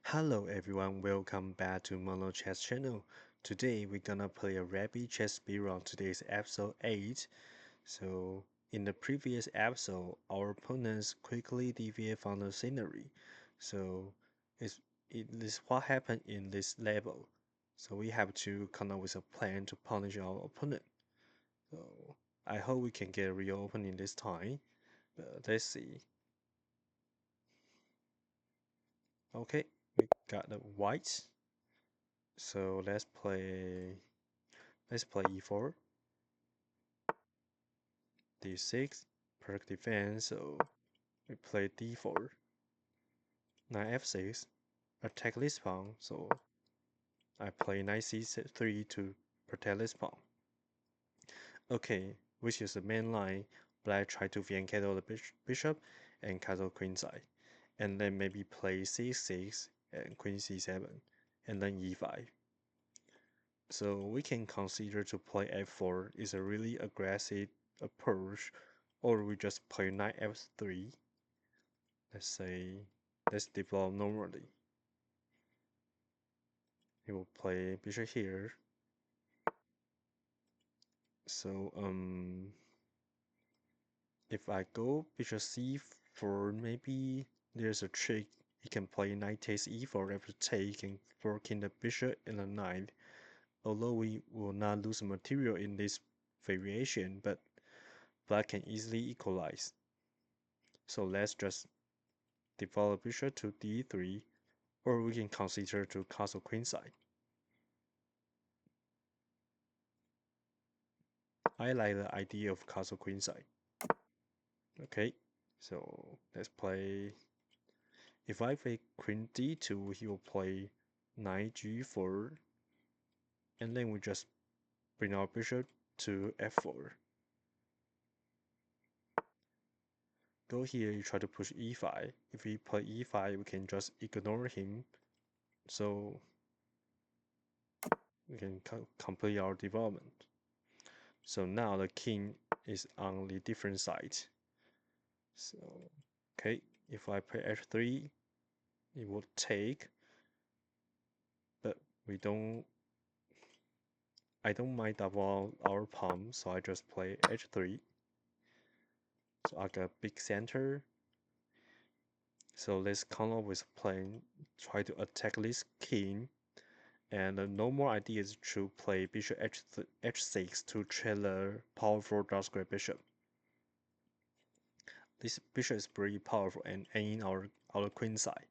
Hello everyone, welcome back to Mono Chess channel. Today we're gonna play a rapid chess speedrun. Today is episode 8. So in the previous episode, our opponents quickly deviate from the scenery. So it is what happened in this level. So we have to come up with a plan to punish our opponent. So I hope we can get a real opening this time. But let's see. Okay, we got the whites. So let's play e4, d6, perfect defense, so we play d4, knight f6, attack this pawn, so I play knight c3 to protect this pawn. Okay, which is the main line, but I try to fianchetto the bishop and castle queenside, and then maybe play c6 and queen c7, and then e5. So we can consider to play f4 is a really aggressive approach, or we just play knight f3. Let's develop normally. He will play bishop here. So if I go bishop c4, maybe there's a trick. He can play knight takes e4 after take and forking the bishop and the knight. Although we will not lose material in this variation, but black can easily equalize. So let's just develop bishop to d3, or we can consider to castle queenside. I like the idea of castle queenside. Okay, so let's play. If I play queen d2, he will play knight g4, and then we just bring our bishop to f4. Go here, you try to push e5. If we play e5, we can just ignore him, so we can complete our development. So now the king is on the different side. So, okay, if I play h3, it will take, but I don't mind double our pawn, so I just play h3. So I got big center. So let's come up with a plan, try to attack this king. And the normal idea is to play bishop h6 to trap the powerful dark square bishop. This bishop is pretty powerful and in our queen side,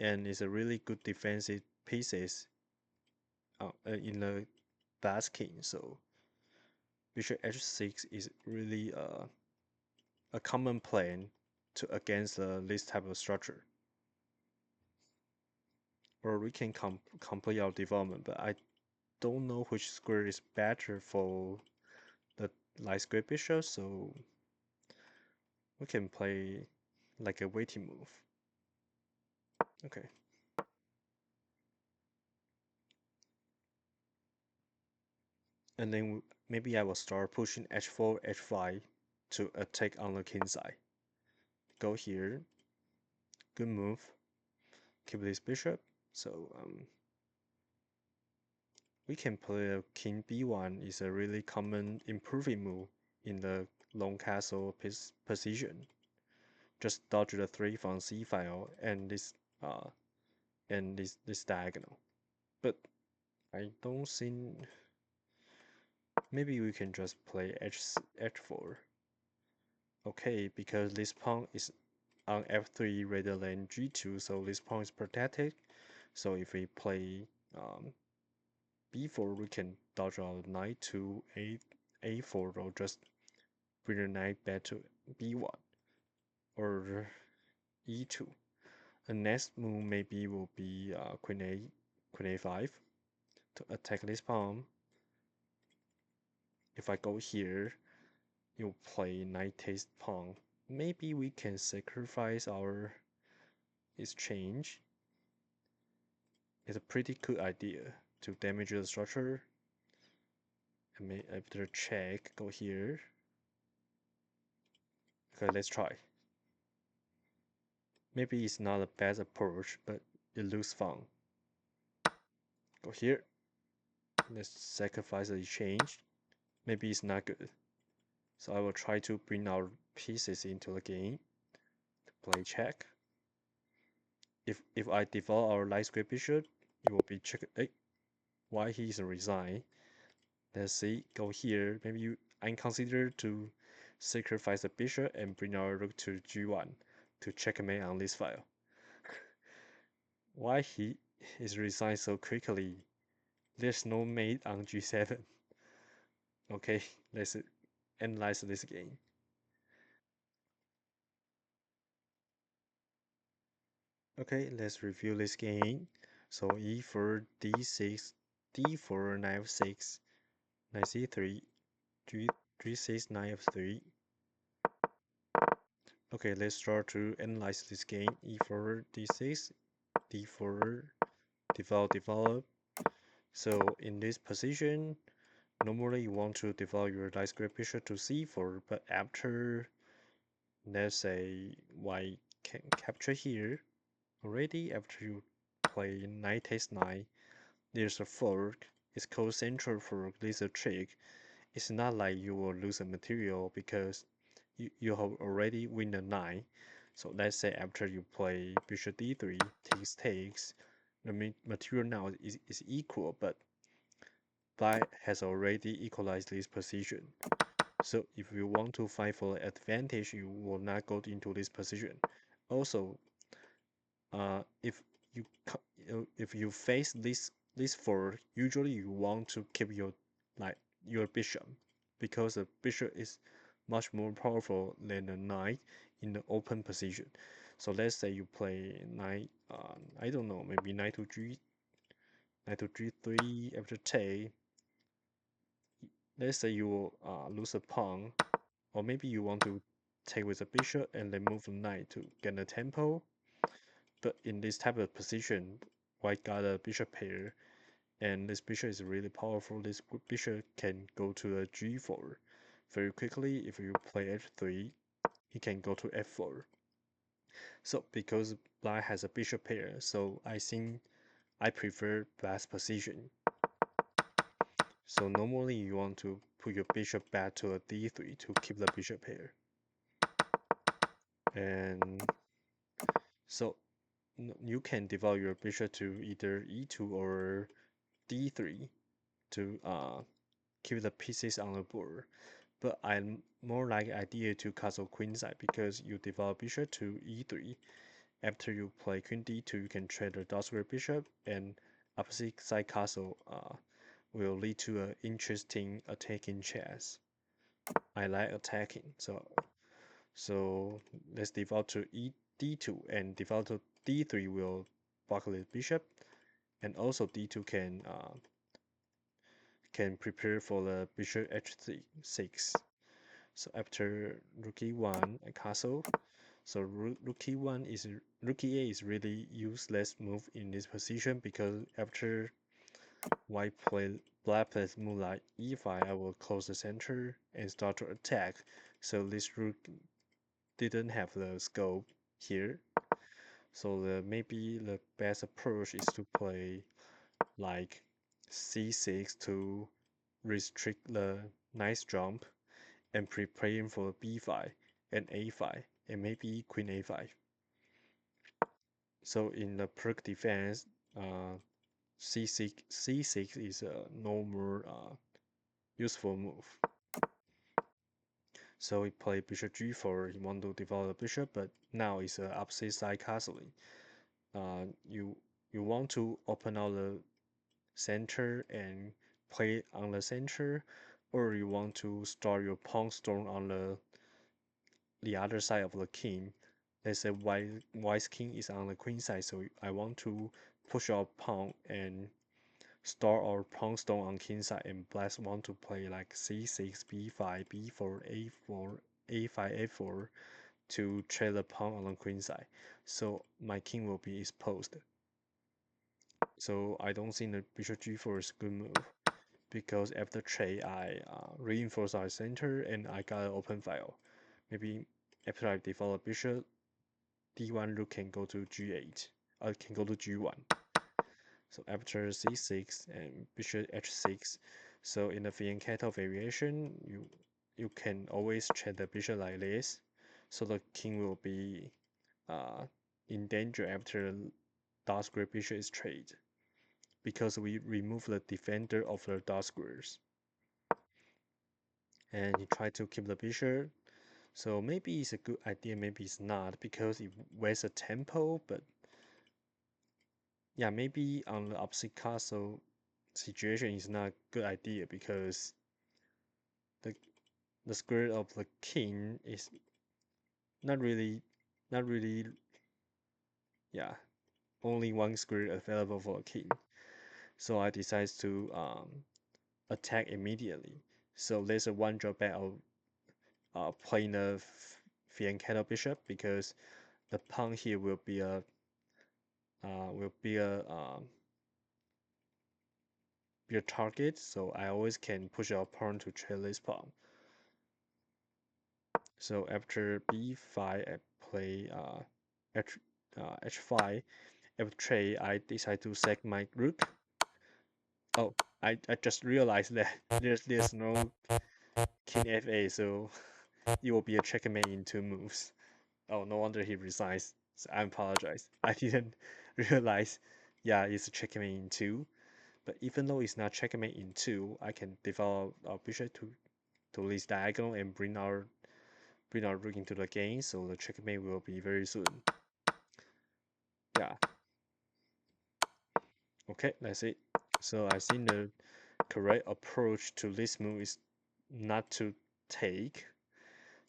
and it's a really good defensive pieces in the bad king. So bishop h6 is really a common plan to against this type of structure. Or we can complete our development, but I don't know which square is better for the light square bishop, so we can play like a waiting move. Okay. And then maybe I will start pushing h4, h5 to attack on the king side. Go here. Good move. Keep this bishop. So we can play a king b1 is a really common improving move in the long castle position. Just dodge the 3 from c file and this diagonal. But I don't think maybe we can just play h4. Okay, because this pawn is on f3 rather than g2, so this pawn is protected. So if we play b4, we can dodge our knight to a4 or just bring the knight back to b1 or e2. The next move maybe will be queen a5 to attack this pawn. If I go here, you play knight takes pawn. Maybe we can sacrifice our exchange. It's a pretty good idea to damage the structure. And after check, go here. Okay, let's try. Maybe it's not the best approach, but it looks fun. Go here. Let's sacrifice the exchange. Maybe it's not good. So I will try to bring our pieces into the game. Play check. If I develop our light square bishop, it will be check. Why he is resign? Let's see. Go here. Maybe I consider to sacrifice the bishop and bring our rook to g1 to checkmate on this file. Why he is resigned so quickly? There's no mate on g7. Okay, let's analyze this game. Okay, let's review this game. So e4, d6, d4, knight f6, knight c3, g6, knight f3. Okay, let's start to analyze this game. e4, d6, d4, develop. So in this position, normally you want to develop your light square bishop to c4, but after, let's say, white can capture here, already after you play knight takes knight, there's a fork. It's called central fork. This is a trick. It's not like you will lose a material because you have already win the knight. So let's say after you play bishop d3 takes, the material now is equal, but black has already equalized this position. So if you want to fight for advantage, you will not go into this position. Also, if you if you face this fork, usually you want to keep your bishop because the bishop is much more powerful than the knight in the open position. So let's say you play knight, I don't know, maybe knight to g3 after take. Let's say you will lose a pawn, or maybe you want to take with a bishop and then move the knight to get a tempo. But in this type of position, white got a bishop pair, and this bishop is really powerful. This bishop can go to a g4 very quickly. If you play f3, he can go to f4. So because black has a bishop pair, so I think I prefer black's position. So normally you want to put your bishop back to a d3 to keep the bishop pair. And so you can develop your bishop to either e2 or d3 to keep the pieces on the board. But I'm more like idea to castle queenside because you develop bishop to e3. After you play queen d2, you can trade the dot square bishop, and opposite side castle will lead to an interesting attacking chess. I like attacking, so let's develop to d2, and develop to d3 will block the bishop, and also d2 can prepare for the bishop h6. So after rook e1 and castle, so rook e1 is rook e8 is really useless move in this position because after white play black plays move like e5, I will close the center and start to attack. So this rook didn't have the scope here. So maybe the best approach is to play like c6 to restrict the nice jump and preparing for b5 and a5 and maybe queen a5. So in the perk defense, c6 is a normal useful move. So we play bishop g4. He want to develop the bishop, but now it's a opposite side castling. You want to open out the center and play on the center, or you want to start your pawn storm on the other side of the king. Let's say white's king is on the queen side, so I want to push our pawn and start our pawn storm on king side, and black want to play like c6, b5, b4, a4, a5, a4 to trade the pawn on the queen side. So my king will be exposed. So I don't think the bishop g4 is a good move because after trade I reinforce our center and I got an open file. Maybe after I develop bishop, d1 rook can go to g8. can go to G1. So after C6 and bishop H6, so in the fianchetto variation, you can always check the bishop like this, so the king will be in danger after dark square bishop is traded, because we remove the defender of the dark squares. And he tried to keep the bishop, so maybe it's a good idea, maybe it's not, because it wastes a tempo, but yeah, maybe on the opposite castle situation is not a good idea, because the the square of the king is not really not really yeah, only one square available for a king. So I decided to attack immediately. So there's a one drawback of playing a fianchetto bishop, because the pawn here will be a will be a target. So I always can push our pawn to trade this pawn. So after b5, I play h5. After trade, I decide to sack my rook. Oh, I just realized that there's no king fa, so it will be a checkmate in 2 moves. Oh, no wonder he resigns. So I apologize. I didn't realize. Yeah, it's a checkmate in 2. But even though it's not checkmate in 2, I can develop our bishop to this diagonal and bring our rook into the game. So the checkmate will be very soon. Yeah. Okay, that's it. So I think the correct approach to this move is not to take,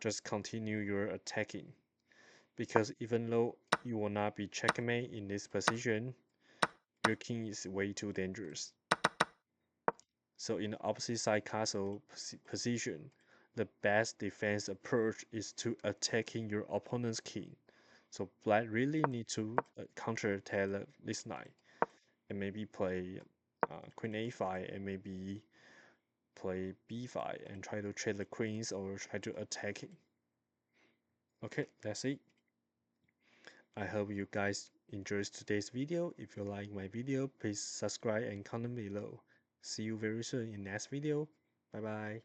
just continue your attacking. Because even though you will not be checkmate in this position, your king is way too dangerous. So in the opposite side castle position, the best defense approach is to attacking your opponent's king. So black really need to counterattack this knight, and maybe play queen a5, and maybe play b5 and try to trade the queens or try to attack it. Okay, that's it. I hope you guys enjoyed today's video. If you like my video, please subscribe and comment below. See you very soon in next video. Bye bye.